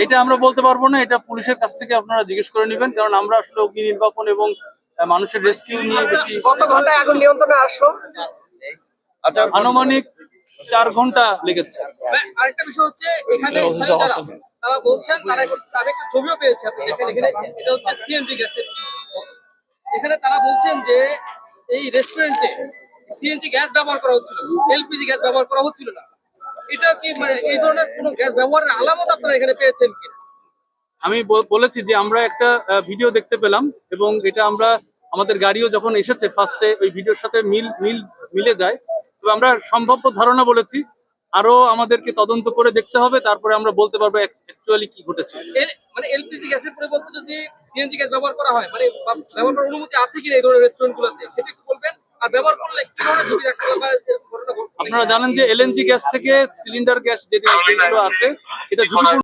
এটা আমরা বলতে পারবো না, এটা পুলিশের কাছ থেকে আপনারা জিজ্ঞেস করে নেবেন, কারণ আমরা আসলে অগ্নি নির্বাপন এবং মানুষের রেস্কিউ নিয়ে বেশি। কত ঘন্টায় আগুন নিয়ন্ত্রণে আসলো? আচ্ছা, আনুমানিক 4 ঘন্টা লেগেছে। আরেকটা বিষয় হচ্ছে এখানে তারা বলছেন তারা একটা ছবিও পেয়েছে, আপনি দেখেন এখানে এটা হচ্ছে সিএনজি গ্যাসের। এখানে তারা বলছেন যে এই রেস্টুরেন্টে সিএনজি গ্যাস ব্যবহার করা হচ্ছিল, এলপিজি গ্যাস ব্যবহার করা হচ্ছিল না। এটা কি মানে এই ধরনের কোনো গ্যাস ব্যবহারের আলামত আপনারা এখানে পেয়েছেন কি? আমি বলেছি যে আমরা একটা ভিডিও দেখতে পেলাম এবং এটা আমরা আমাদের গাড়িও যখন এসেছে ফার্স্টে ওই ভিডিওর সাথে মিলে যায়। তো আমরা সম্ভাব্য ধারণা বলেছি, আরো আমাদেরকে তদন্ত করে দেখতে হবে, তারপরে আমরা বলতে পারবো অ্যাকচুয়ালি কি ঘটেছে। মানে এলপিজি গ্যাসের পরিবর্তে যদি সিএনজি গ্যাস ব্যবহার করা হয়, মানে ব্যবহার করার অনুমতি আছে কিনা এই ধরনের রেস্টুরেন্টগুলোতে, সেটা একটু বলবেন। আর ব্যবহার করলে কি ধরনের ঝুঁকি রাখতে হবে? আপনারা জানেন যে এলএনজি গ্যাস থেকে সিলিন্ডার গ্যাস যেগুলো আছে এটা ঝুঁকিপূর্ণ।